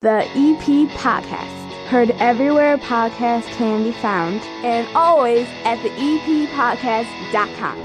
The EP Podcast. Heard everywhere podcasts can be found, and always at theeppodcast.com.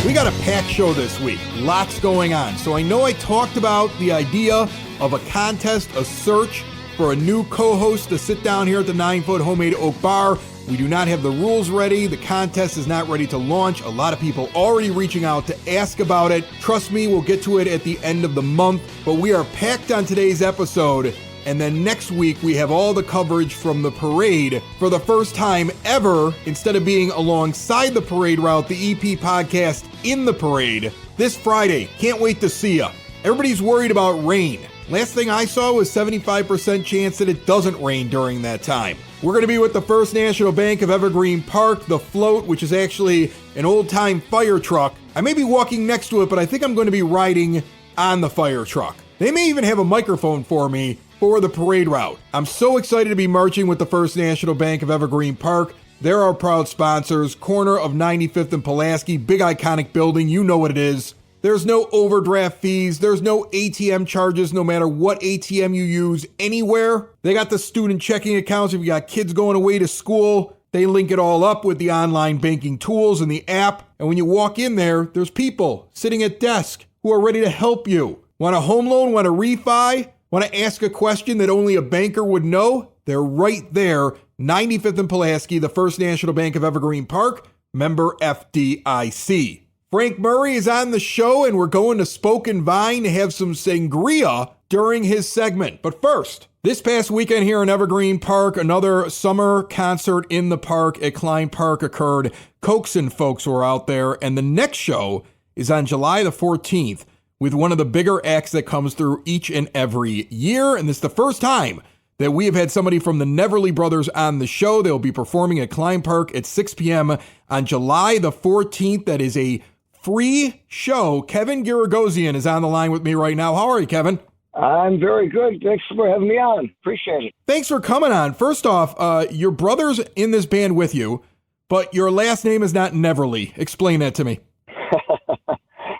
We got a packed show this week. Lots going on. So I know I talked about the idea of a contest, a search for a new co-host to sit down here at the 9-Foot Homemade Oak Bar. We do not have the rules ready. The contest is not ready to launch. A lot of people already reaching out to ask about it. Trust me, we'll get to it at the end of the month. But we are packed on today's episode. And then next week, we have all the coverage from the parade. For the first time ever, instead of being alongside the parade route, the EP podcast in the parade this Friday. Can't wait to see ya. Everybody's worried about rain. Last thing I saw was 75% chance that it doesn't rain during that time. We're going to be with the First National Bank of Evergreen Park, the float, which is actually an old-time fire truck. I may be walking next to it, but I think I'm going to be riding on the fire truck. They may even have a microphone for me for the parade route. I'm so excited to be marching with the First National Bank of Evergreen Park. They're our proud sponsors, corner of 95th and Pulaski, big iconic building, you know what it is. There's no overdraft fees, there's no ATM charges no matter what ATM you use anywhere. They got the student checking accounts if you got kids going away to school. They link it all up with the online banking tools and the app. And when you walk in there, there's people sitting at desk who are ready to help you. Want a home loan? Want a refi? Want to ask a question that only a banker would know? They're right there, 95th and Pulaski, the First National Bank of Evergreen Park, member FDIC. Frank Murray is on the show, and we're going to Spoken Vine to have some sangria during his segment. But first, this past weekend here in Evergreen Park, another summer concert in the park at Klein Park occurred. Cokes and folks were out there, and the next show is on July the 14th with one of the bigger acts that comes through each and every year. And this is the first time that we have had somebody from the Neverly Brothers on the show. They'll be performing at Klein Park at 6 p.m. on July the 14th. That is a free show. Kevin Giragosian is on the line with me right now. How are you, Kevin? I'm very good. Thanks for having me on. Appreciate it. Thanks for coming on. First off, your brother's in this band with you, but your last name is not Neverly. Explain that to me.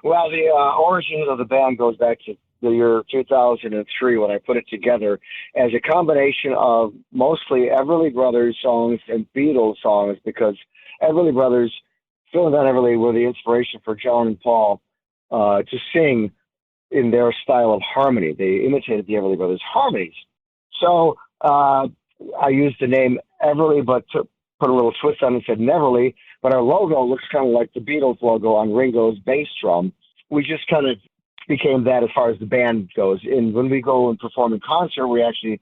Well, the origins of the band goes back to the year 2003 when I put it together as a combination of mostly Everly Brothers songs and Beatles songs, because Everly Brothers, Phil and Don Everly, were the inspiration for John and Paul to sing in their style of harmony. They imitated the Everly Brothers' harmonies. So I used the name Everly, but to put a little twist on it, said Neverly. But our logo looks kind of like the Beatles logo on Ringo's bass drum. We just kind of became that as far as the band goes. And when we go and perform in concert, we actually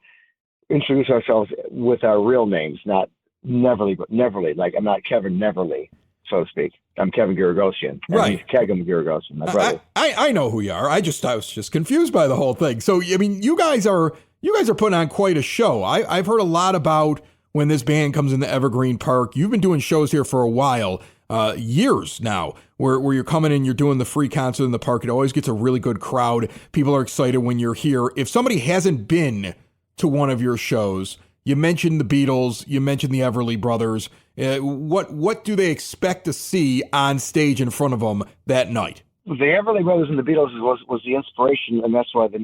introduce ourselves with our real names, not Neverly, but Neverly. Like, I'm not Kevin Neverly, so to speak. I'm Kevin Giragosian. Right. He's Kevin Giragosian, my brother. I know who you are. I was just confused by the whole thing. So, I mean, you guys are putting on quite a show. I've heard a lot about when this band comes into Evergreen Park. You've been doing shows here for a while, years now, where you're coming in, you're doing the free concert in the park. It always gets a really good crowd. People are excited when you're here. If somebody hasn't been to one of your shows, you mentioned the Beatles, you mentioned the Everly Brothers. What do they expect to see on stage in front of them that night? The Everly Brothers and the Beatles was the inspiration, and that's where the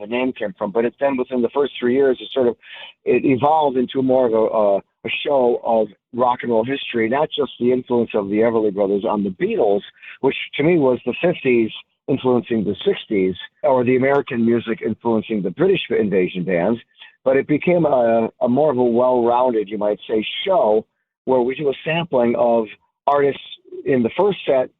name came from. But then within the first 3 years, it evolved into more of a show of rock and roll history, not just the influence of the Everly Brothers on the Beatles, which to me was the 50s influencing the 60s, or the American music influencing the British invasion bands, but it became a more of a well-rounded, you might say, show where we do a sampling of artists in the first set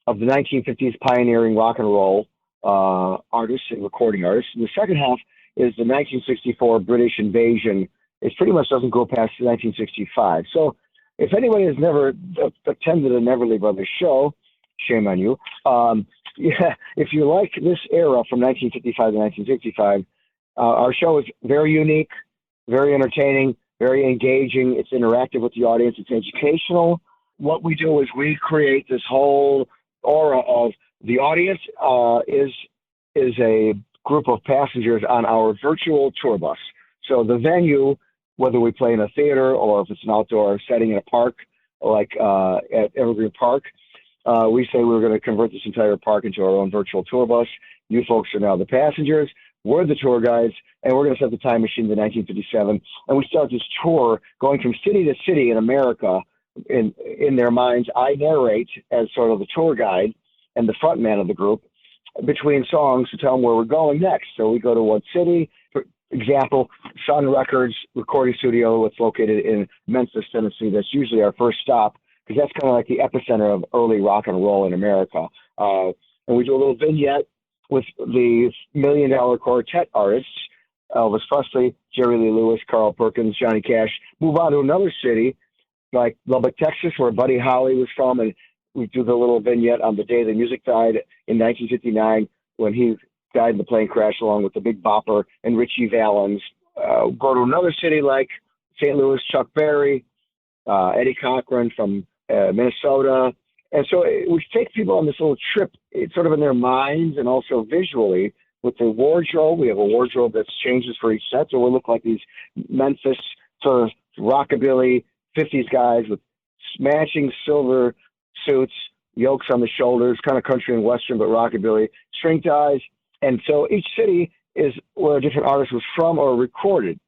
of the 1950s pioneering rock and roll artists and recording artists. And the second half is the 1964 British invasion. It pretty much doesn't go past 1965. So if anybody has never attended a Neverly Brothers show, shame on you. If you like this era from 1955 to 1965, our show is very unique, very entertaining, very engaging. It's interactive with the audience. It's educational. What we do is we create this whole aura of the audience is a group of passengers on our virtual tour bus. So the venue whether we play in a theater or if it's an outdoor setting in a park, like at Evergreen Park. We say we're going to convert this entire park into our own virtual tour bus. You folks are now the passengers. We're the tour guides, and we're going to set the time machine to 1957. And we start this tour going from city to city in America. In their minds, I narrate as sort of the tour guide and the front man of the group between songs to tell them where we're going next. So we go to one city. For example, Sun Records recording studio. It's located in Memphis, Tennessee. That's usually our first stop because that's kind of like the epicenter of early rock and roll in America. And we do a little vignette with the $1 Million Quartet artists, Elvis Presley, Jerry Lee Lewis, Carl Perkins, Johnny Cash. Move on to another city like Lubbock, Texas, where Buddy Holly was from, and we do the little vignette on the day the music died in 1959 when he died in the plane crash along with the Big Bopper and Richie Valens. Go to another city like St. Louis, Chuck Berry, Eddie Cochran from Minnesota. And so we take people on this little trip, it's sort of in their minds and also visually with the wardrobe. We have a wardrobe that changes for each set, so we look like these Memphis sort of rockabilly 50s guys with matching silver suits, yokes on the shoulders, kind of country and western, but rockabilly, string ties. And so each city is where a different artist was from or recorded.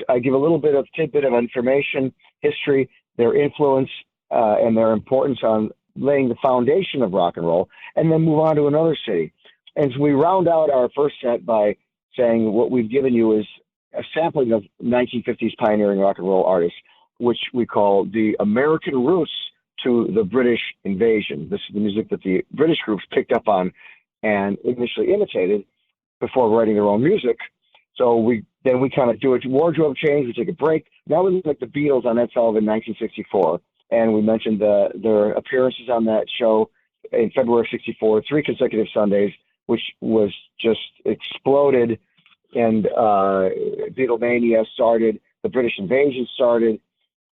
I give a little bit of tidbit of information, history, their influence, and their importance on laying the foundation of rock and roll, and then move on to another city. And so we round out our first set by saying what we've given you is a sampling of 1950s pioneering rock and roll artists, which we call the American roots to the British invasion. This is the music that the British groups picked up on and initially imitated before writing their own music. So we kind of do a wardrobe change. We take a break. Now we look like the Beatles on Ed Sullivan in 1964. And we mentioned their appearances on that show in February of 64, 3 consecutive Sundays, which was just exploded. And Beatlemania started. The British invasion started.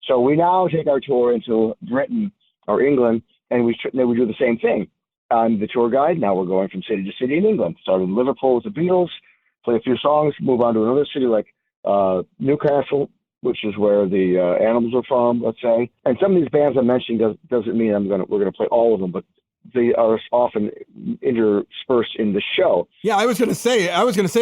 So we now take our tour into Britain or England, and we do the same thing. I'm the tour guide. Now we're going from city to city in England. Started in Liverpool with the Beatles, play a few songs, move on to another city like Newcastle, which is where the Animals are from, let's say. And some of these bands I'm mentioning doesn't mean we're gonna play all of them, but they are often interspersed in the show. Yeah, I was gonna say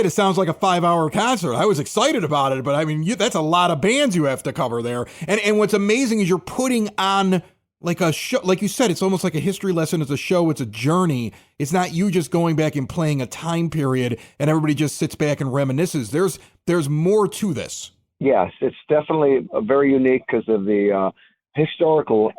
this sounds like a 5-hour concert. I was excited about it, but I mean, that's a lot of bands you have to cover there. And what's amazing is you're putting on like a show, like you said, it's almost like a history lesson. It's a show. It's a journey. It's not you just going back and playing a time period and everybody just sits back and reminisces. There's more to this. Yes, it's definitely very unique because of the historical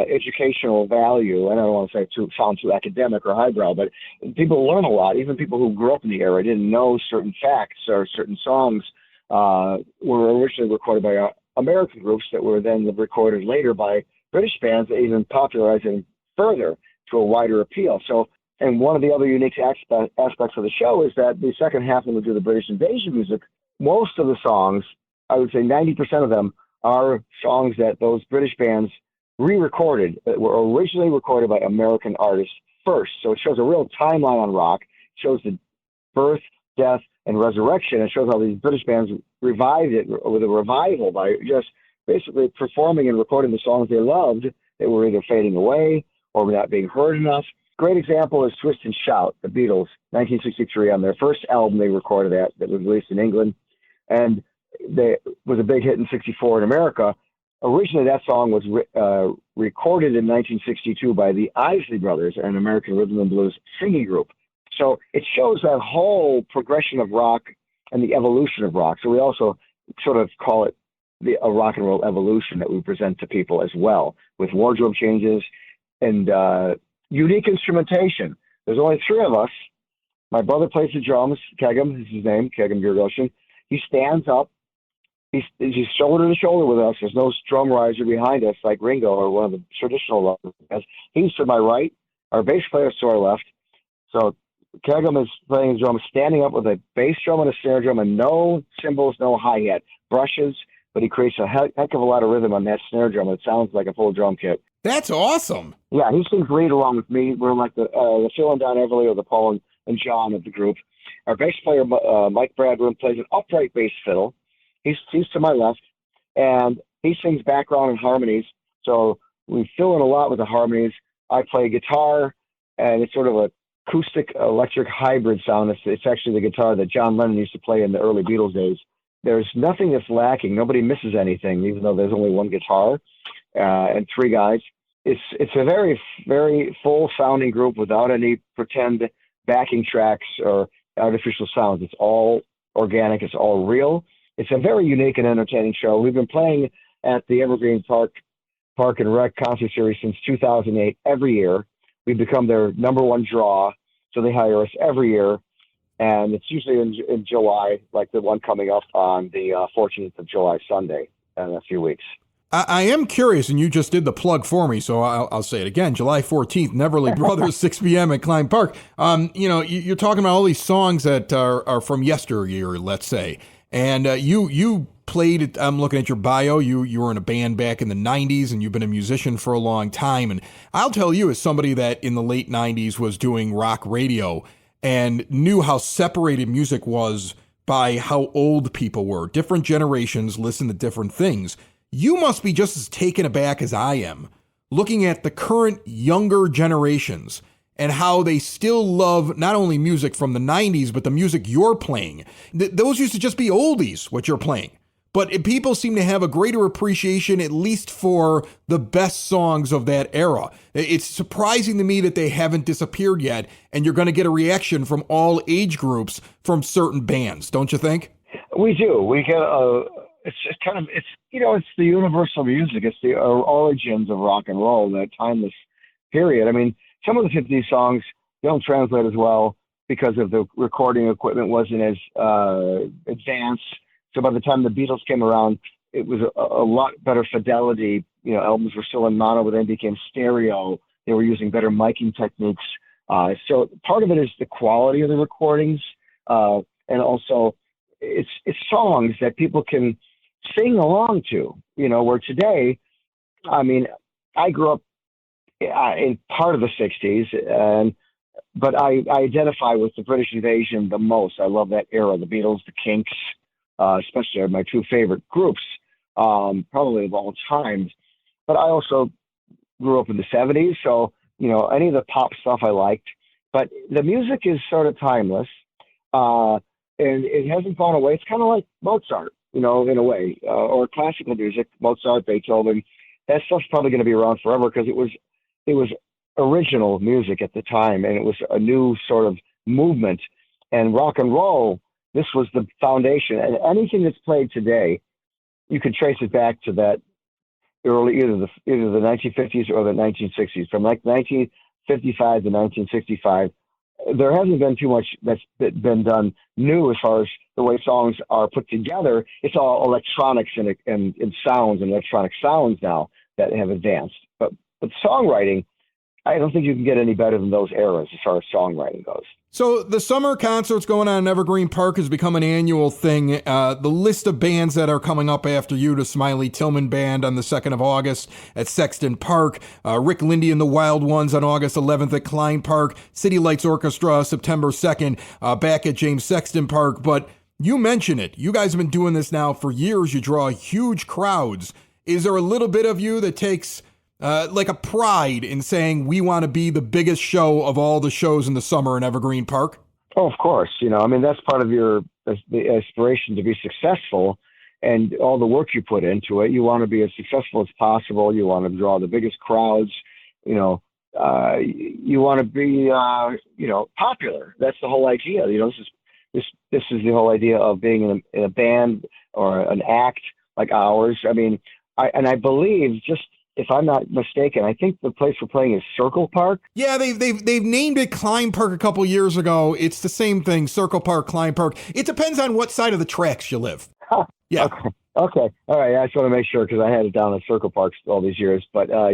educational value. And I don't want to say sound too academic or highbrow, but people learn a lot. Even people who grew up in the era didn't know certain facts or certain songs were originally recorded by American groups that were then recorded later by British bands that even popularized it further to a wider appeal. So, and one of the other unique aspects of the show is that the second half, when we do the British invasion music, most of the songs, I would say 90% of them, are songs that those British bands re-recorded that were originally recorded by American artists first. So it shows a real timeline on rock. It shows the birth, death, and resurrection. It shows how these British bands revived it with a revival by just basically performing and recording the songs they loved that were either fading away or not being heard enough. Great example is Twist and Shout, the Beatles, 1963, on their first album they recorded that was released in England. And they was a big hit in 64 in America. Originally, that song was recorded in 1962 by the Isley Brothers, an American rhythm and blues singing group. So it shows that whole progression of rock and the evolution of rock. So we also sort of call it a rock and roll evolution that we present to people as well, with wardrobe changes and unique instrumentation. There's only 3 of us. My brother plays the drums. Kegum is his name, Kegum Giragosian. He stands up. He's shoulder to shoulder with us. There's no drum riser behind us like Ringo or one of the traditional rockers. He's to my right. Our bass player is to our left. So Kegum is playing the drums, standing up with a bass drum and a snare drum and no cymbals, no hi-hat, brushes, but he creates a heck of a lot of rhythm on that snare drum. It sounds like a full drum kit. That's awesome. Yeah, he sings lead along with me. We're like the Phil and Don Everly or the Paul and John of the group. Our bass player, Mike Bradburn, plays an upright bass fiddle. He's to my left. and he sings background and harmonies. So we fill in a lot with the harmonies. I play guitar, and it's sort of a acoustic electric hybrid sound. It's actually the guitar that John Lennon used to play in the early Beatles days. There's nothing that's lacking. Nobody misses anything, even though there's only one guitar and three guys. It's a very, very full sounding group without any pretend backing tracks or artificial sounds. It's all organic. It's all real. It's a very unique and entertaining show. We've been playing at the Evergreen Park and Rec concert series since 2008 every year. We've become their number one draw, so they hire us every year, and it's usually in July, like the one coming up on the 14th of July, Sunday, in a few weeks. I am curious, and you just did the plug for me, so I'll say it again. July 14th, Neverly Brothers, 6 p.m. at Klein Park. You're talking about all these songs that are from yesteryear, let's say, and you played, I'm looking at your bio, you were in a band back in the 90s, and you've been a musician for a long time. And I'll tell you, as somebody that in the late 90s was doing rock radio and knew how separated music was by how old people were, different generations listen to different things. You must be just as taken aback as I am, looking at the current younger generations and how they still love not only music from the 90s, but the music you're playing. Those used to just be oldies, what you're playing. But people seem to have a greater appreciation, at least for the best songs of that era. It's surprising to me that they haven't disappeared yet, and you're going to get a reaction from all age groups from certain bands, don't you think? We do. We get it's the universal music. It's the origins of rock and roll, that timeless period. I mean, some of the 50s songs don't translate as well because of the recording equipment wasn't as advanced. So by the time the Beatles came around, it was a lot better fidelity. Albums were still in mono, but then became stereo. They were using better miking techniques. So part of it is the quality of the recordings, and also it's songs that people can sing along to. Where today, I mean, I grew up in part of the 60s, but I identify with the British invasion the most. I love that era, the Beatles, the Kinks. Especially are my two favorite groups, probably of all time. But I also grew up in the 70s, so, any of the pop stuff I liked. But the music is sort of timeless, and it hasn't gone away. It's kind of like Mozart, in a way, or classical music, Mozart, Beethoven. That stuff's probably going to be around forever because it was original music at the time, and it was a new sort of movement. And rock and roll, this was the foundation, and anything that's played today, you can trace it back to that early, either the 1950s or the 1960s. From like 1955 to 1965, there hasn't been too much that's been done new as far as the way songs are put together. It's all electronics and sounds and electronic sounds now that have advanced. But songwriting, I don't think you can get any better than those eras as far as songwriting goes. So the summer concerts going on in Evergreen Park has become an annual thing. The list of bands that are coming up after you, the Smiley Tillman Band on the 2nd of August at Sexton Park, Rick Lindy and the Wild Ones on August 11th at Klein Park, City Lights Orchestra September 2nd back at James Sexton Park. But you mention it. You guys have been doing this now for years. You draw huge crowds. Is there a little bit of you that takes like a pride in saying we want to be the biggest show of all the shows in the summer in Evergreen Park? Oh, of course. That's part of the aspiration to be successful and all the work you put into it. You want to be as successful as possible. You want to draw the biggest crowds. You want to be, popular. That's the whole idea. This is the whole idea of being in a band or an act like ours. I mean, I believe, just if I'm not mistaken, I think the place we're playing is Circle Park. Yeah, they've named it Klein Park a couple years ago. It's the same thing, Circle Park, Klein Park. It depends on what side of the tracks you live. Yeah. Okay. All right. I just want to make sure because I had it down at Circle Park all these years. But no,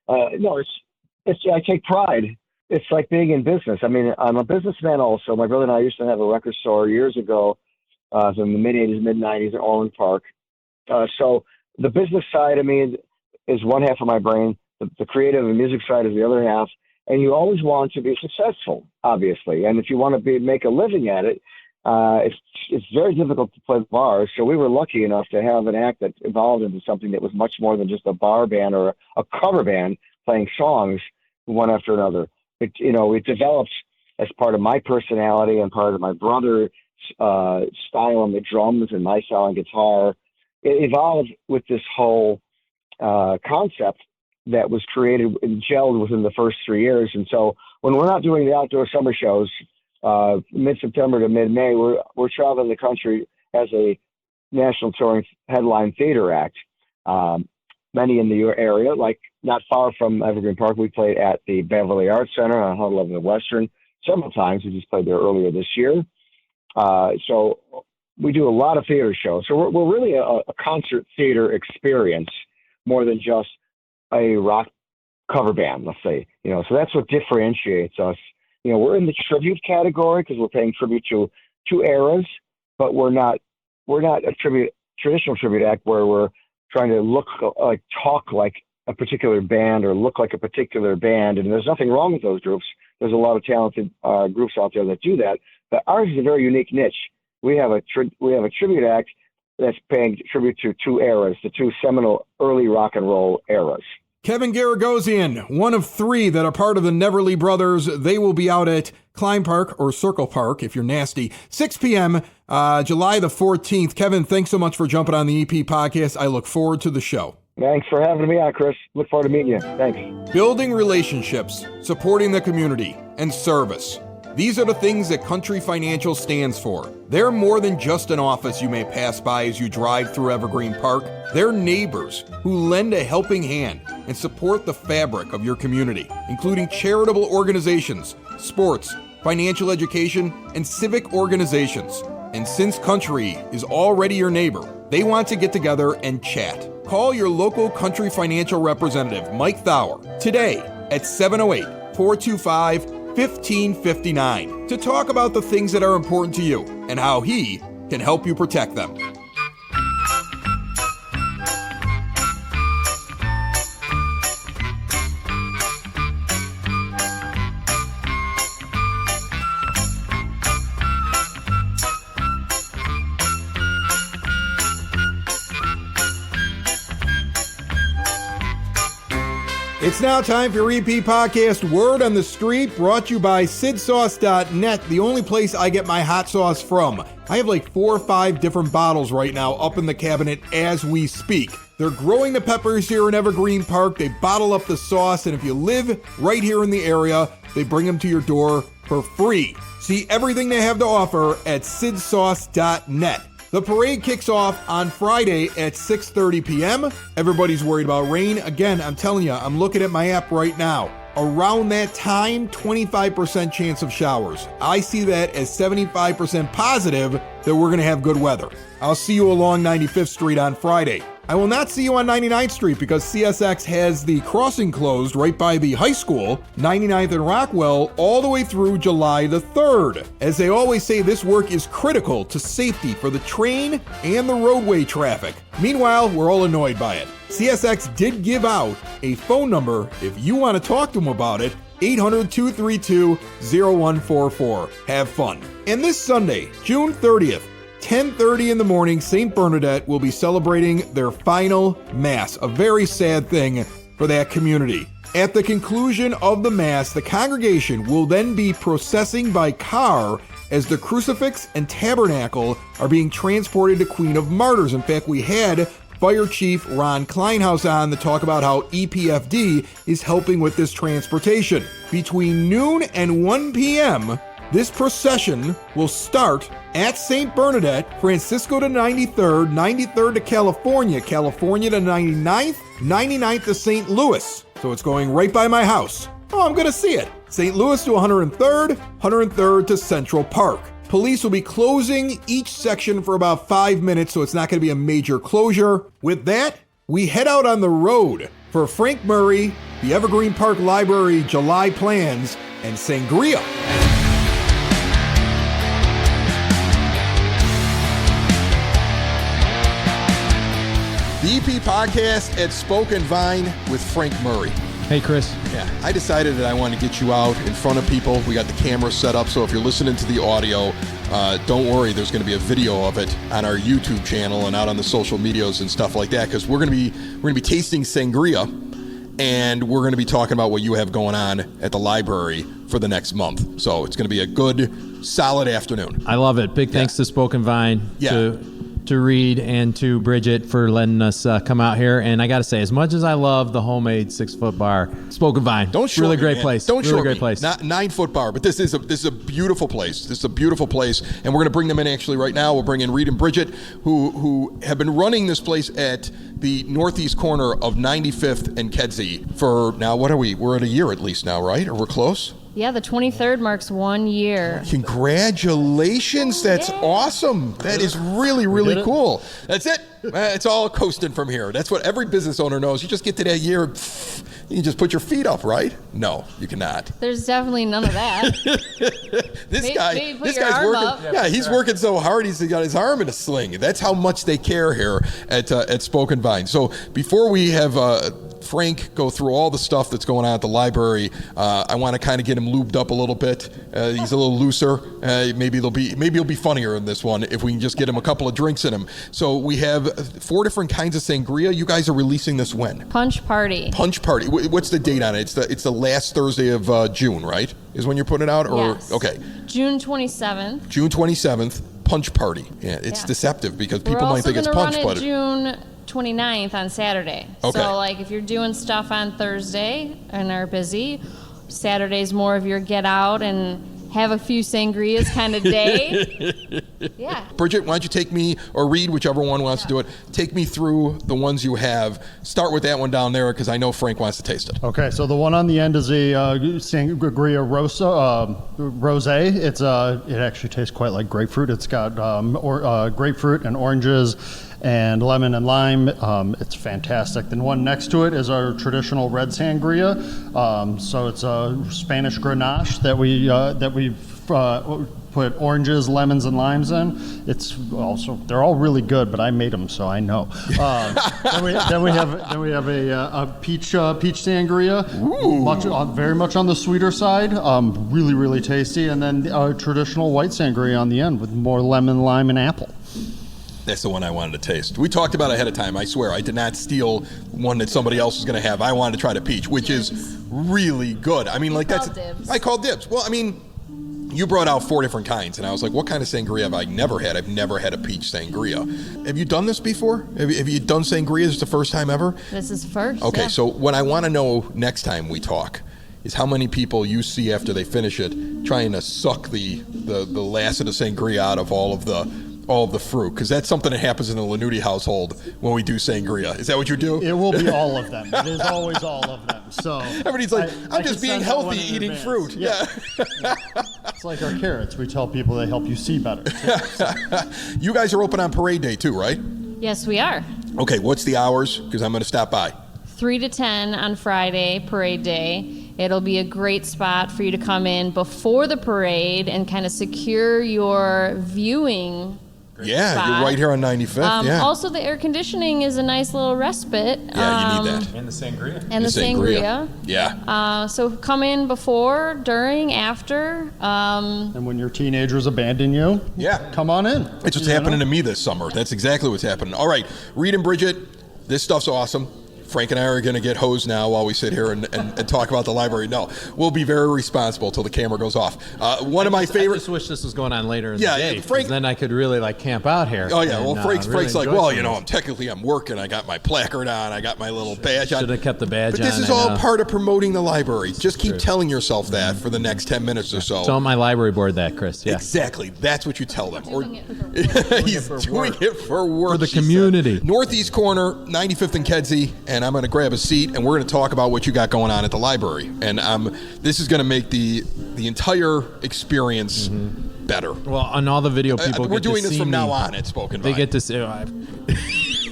I take pride. It's like being in business. I mean, I'm a businessman also. My brother and I used to have a record store years ago, in the mid-'80s, mid-'90s at Orland Park. So the business side, I mean, is one half of my brain. The creative and music side is the other half. And you always want to be successful, obviously. And if you want to make a living at it, it's very difficult to play bars. So we were lucky enough to have an act that evolved into something that was much more than just a bar band or a cover band playing songs one after another. It developed as part of my personality and part of my brother's style on the drums and my style on guitar. It evolved with this whole concept that was created and gelled within the first 3 years. And so when we're not doing the outdoor summer shows, mid-September to mid-May, we're traveling the country as a national touring headline theater act. Many in the area, like not far from Evergreen Park, we played at the Beverly Arts Center on 111 Western several times. We just played there earlier this year. So we do a lot of theater shows. So we're really a concert theater experience more than just a rock cover band, let's say. So that's what differentiates us. We're in the tribute category because we're paying tribute to two eras, but we're not a traditional tribute act where we're trying to talk like a particular band or look like a particular band. And there's nothing wrong with those groups. There's a lot of talented groups out there that do that. But ours is a very unique niche. We have a tribute act that's paying tribute to two eras, the two seminal early rock and roll eras. Kevin Giragosian, one of three that are part of the Neverly Brothers. They will be out at Klein Park or Circle Park, if you're nasty, 6 p.m., July the 14th. Kevin, thanks so much for jumping on the EP podcast. I look forward to the show. Thanks for having me on, Chris. Look forward to meeting you. Thanks. Building relationships, supporting the community, and service. These are the things that Country Financial stands for. They're more than just an office you may pass by as you drive through Evergreen Park. They're neighbors who lend a helping hand and support the fabric of your community, including charitable organizations, sports, financial education, and civic organizations. And since Country is already your neighbor, they want to get together and chat. Call your local Country Financial representative, Mike Thauer, today at 708-425-1559 to talk about the things that are important to you and how he can help you protect them. It's now time for your EP podcast, Word on the Street, brought to you by sidsauce.net, the only place I get my hot sauce from. I have like 4 or 5 different bottles right now up in the cabinet as we speak. They're growing the peppers here in Evergreen Park. They bottle up the sauce, and if you live right here in the area, they bring them to your door for free. See everything they have to offer at sidsauce.net. The parade kicks off on Friday at 6:30 p.m. Everybody's worried about rain. Again, I'm telling you, I'm looking at my app right now. Around that time, 25% chance of showers. I see that as 75% positive that we're going to have good weather. I'll see you along 95th Street on Friday. I will not see you on 99th Street because CSX has the crossing closed right by the high school, 99th and Rockwell, all the way through July the 3rd. As they always say, this work is critical to safety for the train and the roadway traffic. Meanwhile, we're all annoyed by it. CSX did give out a phone number if you want to talk to them about it, 800-232-0144. Have fun. And this Sunday, June 30th, 10:30 in the morning, St. Bernadette will be celebrating their final Mass, a very sad thing for that community. At the conclusion of the Mass, the congregation will then be processing by car as the crucifix and tabernacle are being transported to Queen of Martyrs. In fact, we had Fire Chief Ron Kleinhaus on to talk about how EPFD is helping with this transportation. Between noon and 1 p.m., this procession will start at St. Bernadette, Francisco to 93rd, 93rd to California, California to 99th, 99th to St. Louis. So it's going right by my house. Oh, I'm going to see it. St. Louis to 103rd, 103rd to Central Park. Police will be closing each section for about 5 minutes, so it's not going to be a major closure. With that, we head out on the road for Frank Murray, the Evergreen Park Library July plans, and Sangria. The EP podcast at Spoke and Vine with Frank Murray. Hey, Chris. Yeah, I decided that I wanted to get you out in front of people. We got the camera set up, so if you're listening to the audio, don't worry, there's going to be a video of it on our YouTube channel and out on the social medias and stuff like that, because we're going to be tasting sangria, and we're going to be talking about what you have going on at the library for the next month. So it's going to be a good, solid afternoon. I love it. Big thanks to Spoken Vine, to Reed, and to Bridget for letting us come out here. And I got to say, as much as I love the homemade 6-foot bar, Spoken Vine, really great place. Don't really short great me. place. Not 9-foot bar, but this is a beautiful place. This is a beautiful place, and we're going to bring them in actually right now. We'll bring in Reed and Bridget, who have been running this place at the northeast corner of 95th and Kedzie for now. What are we? We're at a year at least now, right? Or we're close. Yeah, the 23rd marks 1 year. Congratulations. That's awesome. That is really, really cool. That's it. It's all coasting from here. That's what every business owner knows. You just get to that year, you can just put your feet up, right? No, you cannot. There's definitely none of that. This guy's arm working. up. Yeah, he's working so hard. He's got his arm in a sling. That's how much they care here at Spoken Vine. So before we have Frank go through all the stuff that's going on at the library, I want to kind of get him lubed up a little bit. He's a little looser. Maybe he'll be funnier in this one if we can just get him a couple of drinks in him. So we have 4 different kinds of sangria. You guys are releasing this when? Punch Party. Punch Party. What's the date on it? It's the last Thursday of June, right? Is when you're putting it out? Or yes. Okay. June 27th. June 27th. Punch Party. Yeah, it's deceptive because people might think it's punch, but but June 29th on Saturday. Okay. So like if you're doing stuff on Thursday and are busy, Saturday's more of your get out and have a few sangrias kind of day. Yeah. Bridget, why don't you take me, or Reed, whichever one wants to do it, take me through the ones you have. Start with that one down there because I know Frank wants to taste it. Okay, so the one on the end is a Sangria Rosé. It actually tastes quite like grapefruit. It's got grapefruit and oranges and lemon and lime. It's fantastic. The one next to it is our traditional red sangria. So it's a Spanish Grenache that we've put oranges, lemons, and limes in. They're all really good, but I made them, so I know. Then we have a peach sangria, very much on the sweeter side, really, really tasty, and then a traditional white sangria on the end with more lemon, lime, and apple. That's the one I wanted to taste. We talked about it ahead of time. I swear, I did not steal one that somebody else was going to have. I wanted to try the peach, which is really good. I mean, I called dibs. Well, I mean, you brought out 4 different kinds, and I was like, what kind of sangria have I never had? I've never had a peach sangria. Have you done this before? Have you done sangria? Is this the first time ever? This is first. Okay, yeah. so what I want to know next time we talk is how many people you see after they finish it trying to suck the last of the sangria out of all of the fruit, because that's something that happens in the Lanuti household when we do sangria. Is that what you do? It will be all of them. It is always all of them. So everybody's like, I'm just being healthy eating fruit. Yeah. It's like our carrots. We tell people they help you see better. You guys are open on parade day too, right? Yes, we are. Okay, what's the hours? Because I'm going to stop by. 3 to 10 on Friday, parade day. It'll be a great spot for you to come in before the parade and kind of secure your viewing Yeah, spot. You're right here on 95th. Yeah. Also, the air conditioning is a nice little respite. Yeah, you need that. And the sangria. And the sangria. Yeah. So come in before, during, after. And when your teenagers abandon you, come on in. It's what's happening to me this summer. That's exactly what's happening. All right, Reed and Bridget, this stuff's awesome. Frank and I are going to get hosed now while we sit here and talk about the library. No, we'll be very responsible till the camera goes off. One of my favorite. I just wish this was going on later in the day. Frank, then I could really camp out here. Oh yeah, well Frank's like, well, this. I'm working. I got my placard on. I got my little badge on. Should have kept the badge on. But this is all part of promoting the librry. Just keep telling yourself that for the next 10 minutes or so. Tell my library board that, Chris. Yeah. Exactly. That's what you tell them. He's doing it for work. For the community. Northeast corner, 95th and Kedzie, and I'm going to grab a seat and we're going to talk about what you got going on at the library. And this is going to make the entire experience better. Well, on all the video people we're get to doing this see from me. now on at Spoken Vine. They get to see.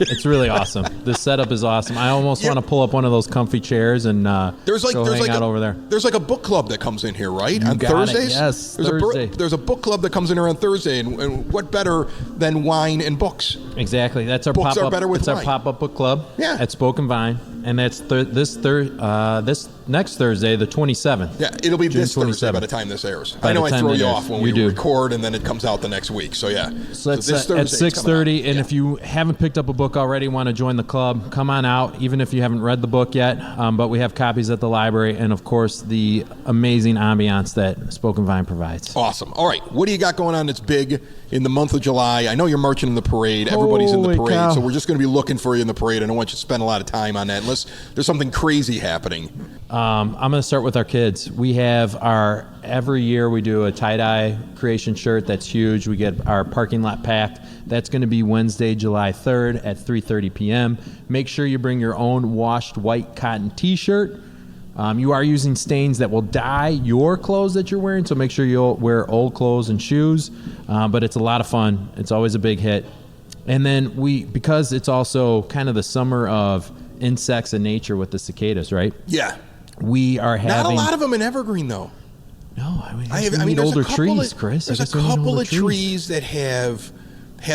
It's really awesome. The setup is awesome. I almost want to pull up one of those comfy chairs and hang out over there. There's like a book club that comes in here, right? You on got Thursdays? It. Yes, Thursday. There's a book club that comes in here on Thursday, and what better than wine and books? Exactly. That's our Books pop-up. are better with it's wine. Our pop-up book club. Yeah. At Spoken Vine, and that's this next Thursday, the 27th. Yeah, it'll be June this Thursday 27th. by the time this airs. By I know the I time throw it you airs. off when You we do. record, and then it comes out the next week. So yeah. So that's this at Thursday it's coming 6:30, out. and Yeah. if you haven't picked up a book already, want to join the club, come on out, even if you haven't read the book yet. But we have copies at the library, and of course, the amazing ambiance that Spoken Vine provides. Awesome. All right, what do you got going on that's big in the month of July? I know you're marching in the parade. Everybody's in the Holy parade, cow. so we're just going to be looking for you in the parade. I don't want you to spend a lot of time on that unless there's something crazy happening. I'm going to start with our kids. We have every year we do a tie-dye creation shirt that's huge. We get our parking lot packed. That's going to be Wednesday, July 3rd at 3:30 p.m. Make sure you bring your own washed white cotton t-shirt. You are using stains that will dye your clothes that you're wearing, so make sure you'll wear old clothes and shoes. But it's a lot of fun. It's always a big hit. And then because it's also kind of the summer of insects and nature with the cicadas, right? Yeah. We are having... Not a lot of them in Evergreen, though. No, I we mean, need there's older a couple trees, of, Chris. There's I a guess we need couple older of trees that have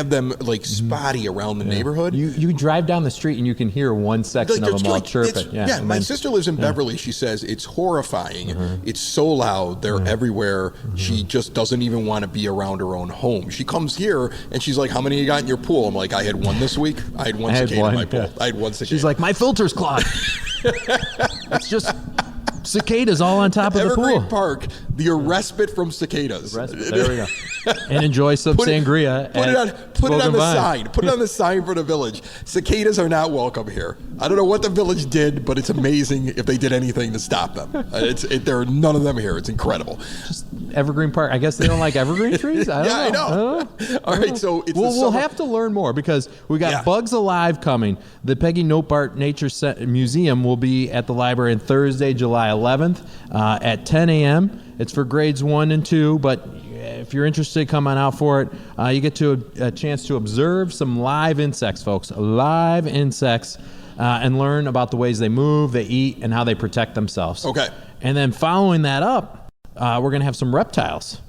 them like spotty around the neighborhood. You drive down the street and you can hear one section Like, of them all like, chirping. Yeah, and my then- sister lives in Beverly. She says it's horrifying. It's so loud. They're everywhere. She just doesn't even want to be around her own home. She comes here and she's like, "How many you got in your pool?" I'm like, "I had one this week. I had one cicada in my pool. yeah. I had one cicada." She's like, my filter's clogged. It's just cicadas all on top of the Evergreen pool. Park, the respite from cicadas. There we go. And enjoy some sangria. Put it on Spoken the Vine. sign. Put it on the sign for the village. Cicadas are not welcome here. I don't know what the village did, but it's amazing if they did anything to stop them. There are none of them here. It's incredible. Just Evergreen Park. I guess they don't like evergreen trees. I don't know. I know. All right, so it's we'll have to learn more because we got Bugs Alive coming. The Peggy Notebart Nature Museum will be at the library on Thursday, July 11th at 10 a.m. It's for grades 1 and 2, but if you're interested, come on out for it. You get a chance to observe some live insects, folks. Live insects, and learn about the ways they move, they eat, and how they protect themselves. Okay. And then following that up, we're going to have some reptiles.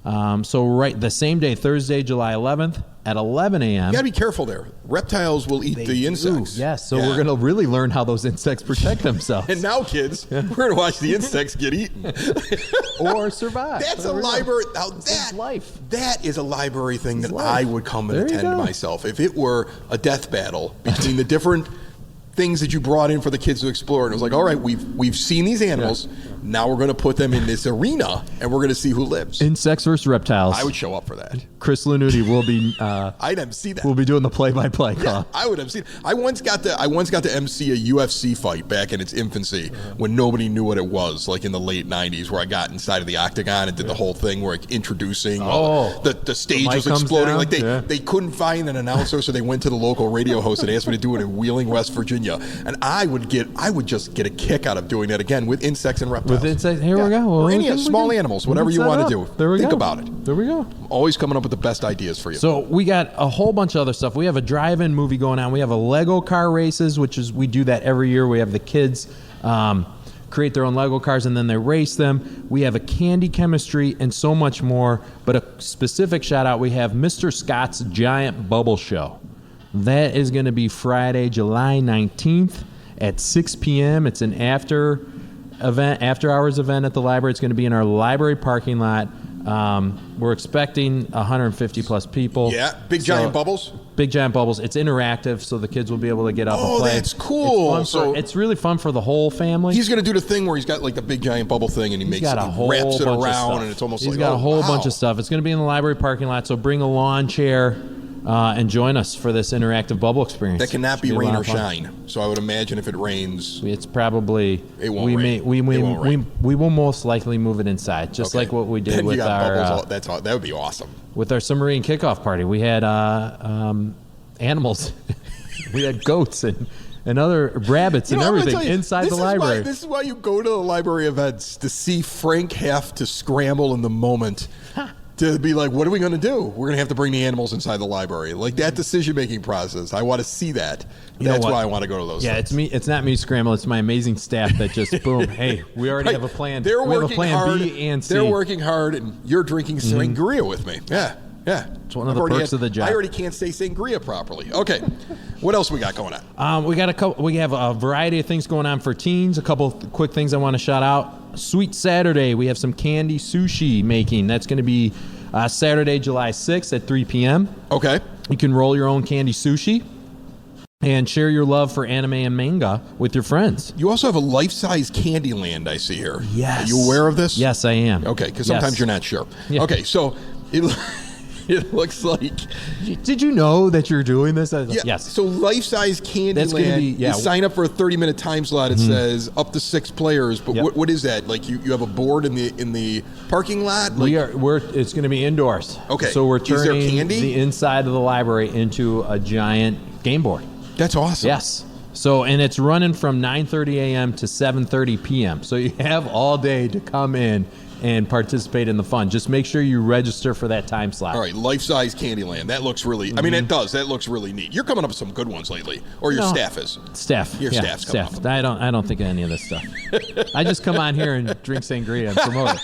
So the same day, Thursday, July 11th at 11 a.m. You got to be careful there. Reptiles will eat the insects. Yes, so we're going to really learn how those insects protect themselves. And now, kids, we're going to watch the insects get eaten. Or survive. That's a library. Now That's life. That is a library thing that life. I would come and There you attend go. myself. If it were a death battle between the different things that you brought in for the kids to explore, and it was like, all right, we've seen these animals. Now we're going to put them in this arena, and we're going to see who lives. Insects versus reptiles. I would show up for that. Chris Lanuti will be. I'd MC that. We'll be doing the play-by-play call. Yeah, I would MC. I once got to MC a UFC fight back in its infancy when nobody knew what it was, like in the late '90s, where I got inside of the octagon and did the whole thing where like introducing the stage mic was comes exploding. down. Like they couldn't find an announcer, so they went to the local radio host and asked me to do it in Wheeling, West Virginia, and I would just get a kick out of doing that again with insects and reptiles. With insects, here we go. Well, Or any small animals, whatever you want to do. There we Think go. about it. There we go. I'm always coming up with the best ideas for you. So we got a whole bunch of other stuff. We have a drive-in movie going on. We have a Lego car races, we do that every year. We have the kids create their own Lego cars and then they race them. We have a candy chemistry and so much more. But a specific shout out, we have Mr. Scott's Giant Bubble Show. That is going to be Friday, July 19th at 6 p.m. It's an after hours event at the library. It's going to be in our library parking lot. We're expecting 150 plus people. Yeah, giant bubbles. Big giant bubbles. It's interactive, so the kids will be able to get up and play. Oh, that's cool. It's really fun for the whole family. He's going to do the thing where he's got like the big giant bubble thing, and he wraps it around, and it's almost He's got a whole bunch of stuff. It's going to be in the library parking lot, so bring a lawn chair and join us for this interactive bubble experience. That cannot be rain or shine. So I would imagine if it rains, it's probably it won't rain. We will most likely move it inside, just like what we did then with you got our. bubbles. That would be awesome. With our submarine kickoff party, we had animals. We had goats and other rabbits and everything inside the library. This is why you go to the library events, to see Frank have to scramble in the moment. To be like, what are we going to do? We're going to have to bring the animals inside the library. Like that decision-making process. I want to see that. That's why I want to go to those things. It's me. It's not me scramble. It's my amazing staff that just, boom, hey, we already have a plan. They're we have a working plan hard. B and C. They're working hard, and you're drinking sangria with me. Yeah. Yeah. It's one of the perks of the job. I already can't say sangria properly. Okay. What else we got going on? We have a variety of things going on for teens. A couple quick things I want to shout out. Sweet Saturday, we have some candy sushi making. That's going to be Saturday, July 6th at 3 p.m. Okay. You can roll your own candy sushi and share your love for anime and manga with your friends. You also have a life-size Candyland I see here. Yes. Are you aware of this? Yes, I am. Okay, because sometimes you're not sure. Yeah. Okay, so it looks like... Did you know that you're doing this? Yeah. Yes. So life-size Candyland, you sign up for a 30-minute time slot. It says up to 6 players. But what is that? Like you have a board in the parking lot? Like, It's going to be indoors. Okay. So we're turning is there candy? the inside of the library into a giant game board. That's awesome. Yes. So, and it's running from 9:30 a.m. to 7:30 p.m. So you have all day to come in and participate in the fun. Just make sure you register for that time slot. All right, life-size Candyland. That looks really... I mean, it does. That looks really neat. You're coming up with some good ones lately. Or your staff is. Staff. Your staff's coming up. I don't think of any of this stuff. I just come on here and drink sangria and promote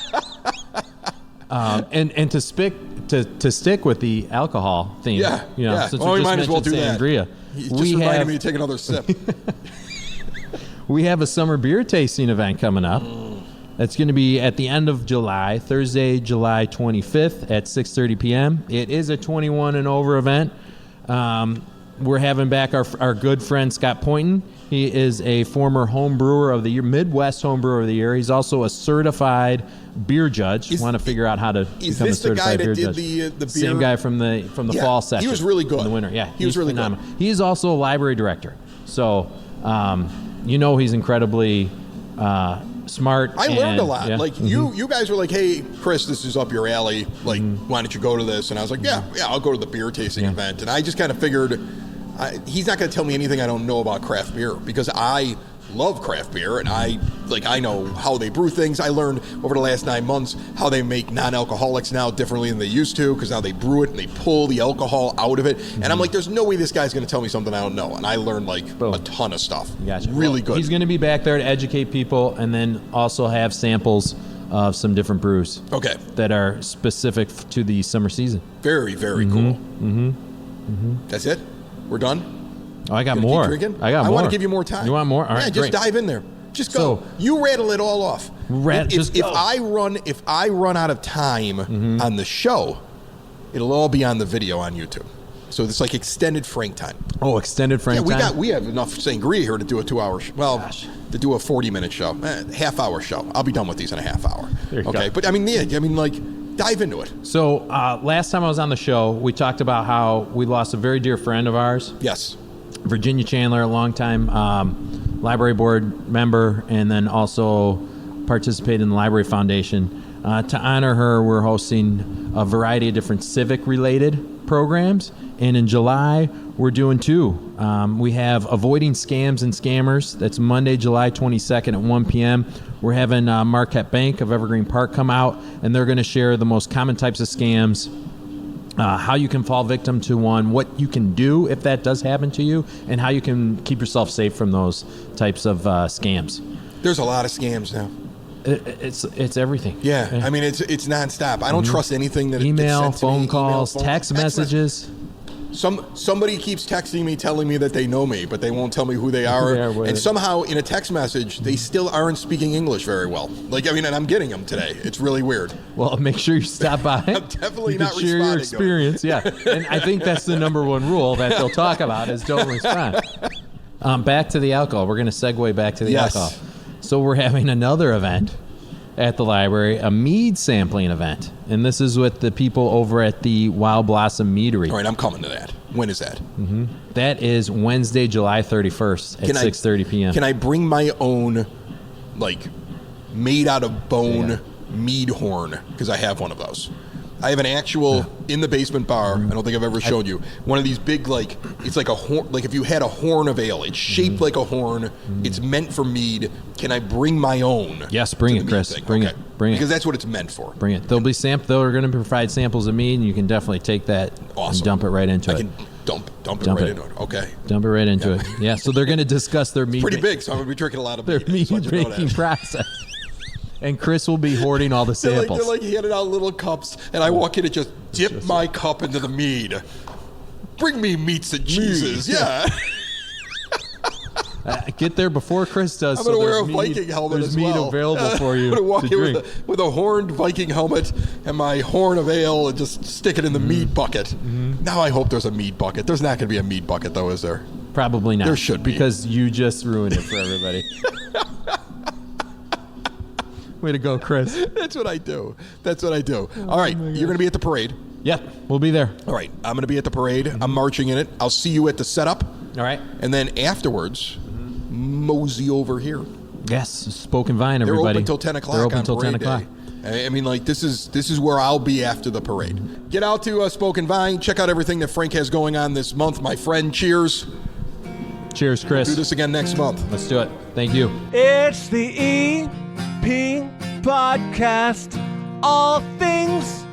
it. And to stick with the alcohol theme. Yeah. Since Well, we we just might as well mentioned do sangria, that. You just reminded me to take another sip. We have a summer beer tasting event coming up. That's going to be at the end of July, Thursday, July 25th at 6:30 p.m. It is a 21 and over event. We're having back our good friend Scott Poynton. He is a former home brewer of the year, Midwest home brewer of the year. He's also a certified beer judge. Want to figure out how to become a certified beer judge. Is this the guy that did the beer? Same guy from the fall session. He was really good. In the winter, yeah. He was really phenomenal. good. He is also a library director. So, he's incredibly smart. I learned a lot. Yeah. Like you guys were like, "Hey, Chris, this is up your alley. Like, why don't you go to this?" And I was like, "Yeah, I'll go to the beer tasting event." And I just kind of figured he's not going to tell me anything I don't know about craft beer because I love craft beer and I know how they brew things. I learned over the last 9 months how they make non-alcoholics now differently than they used to because now they brew it and they pull the alcohol out of it. And I'm like, there's no way this guy's going to tell me something I don't know. And I learned a ton of stuff. Gotcha. Really good. He's going to be back there to educate people and then also have samples of some different brews. Okay. That are specific to the summer season. Very, very cool. That's it? We're done? Oh, I got more. Keep drinking? I got more. I want to give you more time. You want more? All right, just great. dive in there. Just go. So, you rattle it all off. If go. I run out of time on the show, it'll all be on the video on YouTube. So it's like extended Frank time. Oh, extended Frank time? We have enough sangria here to do a 2-hour to do a 40-minute show. Half-hour show. I'll be done with these in a half hour. Okay. But dive into it. So last time I was on the show, we talked about how we lost a very dear friend of ours. Yes. Virginia Chandler, a longtime library board member, and then also participated in the Library Foundation. To honor her, we're hosting a variety of different civic-related programs. And in July, we're doing 2. We have Avoiding Scams and Scammers. That's Monday, July 22nd at 1 p.m. We're having Marquette Bank of Evergreen Park come out, and they're going to share the most common types of scams, how you can fall victim to one, what you can do if that does happen to you, and how you can keep yourself safe from those types of scams. There's a lot of scams now. It's everything. Yeah, I mean it's nonstop. I don't trust anything that email, it's sent to me. phone calls, text messages. Somebody keeps texting me, telling me that they know me, but they won't tell me who they are. And somehow in a text message, they still aren't speaking English very well. And I'm getting them today. It's really weird. Well, make sure you stop by. I'm definitely not share your experience. Yeah, and I think that's the number one rule that they'll talk about is don't respond. Back to the alcohol. We're going to segue back to the alcohol. So we're having another event at the library, a mead sampling event. And this is with the people over at the Wild Blossom Meadery. All right, I'm coming to that. When is that? That is Wednesday, July 31st at 6:30 p.m. Can I bring my own, made out of bone mead horn? Because I have one of those. I have an actual in the basement bar. I don't think I've ever showed you one of these big, it's like a horn. Like if you had a horn of ale, it's shaped like a horn. It's meant for mead. Can I bring my own? Yes, bring it, Chris. Bring it. Because that's what it's meant for. Bring it. They'll be They're going to provide samples of mead, and you can definitely take that and dump it right into it. I can dump it right into it. Okay. Dump it right into it. Yeah. So they're going to discuss their mead. Pretty big, so I'm going to be drinking a lot of their mead. mead making process. And Chris will be hoarding all the samples. They're like handing out little cups, and I walk in and just dip my cup into the mead. Bring me meats and cheeses. Yeah. Get there before Chris does. I'm going to wear a Viking helmet as well. There's mead available for you I'm going to walk to in drink. with a horned Viking helmet and my horn of ale and just stick it in the mead bucket. Now I hope there's a mead bucket. There's not going to be a mead bucket, though, is there? Probably not. There should be. Because you just ruined it for everybody. Way to go, Chris. That's what I do. All right, you're going to be at the parade. Yep, we'll be there. All right, I'm going to be at the parade. I'm marching in it. I'll see you at the setup. All right. And then afterwards, mosey over here. Yes, Spoken Vine, They're everybody. open till 10 o'clock. They're open on till 10 parade o'clock. day. I mean, like, this is where I'll be after the parade. Get out to Spoken Vine. Check out everything that Frank has going on this month. My friend, cheers. Cheers, Chris. Do this again next month. Let's do it. Thank you. It's the EP Podcast. All things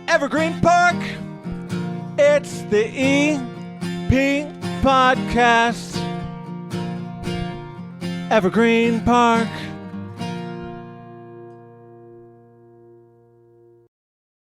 Evergreen Park. It's the EP Podcast. Evergreen Park.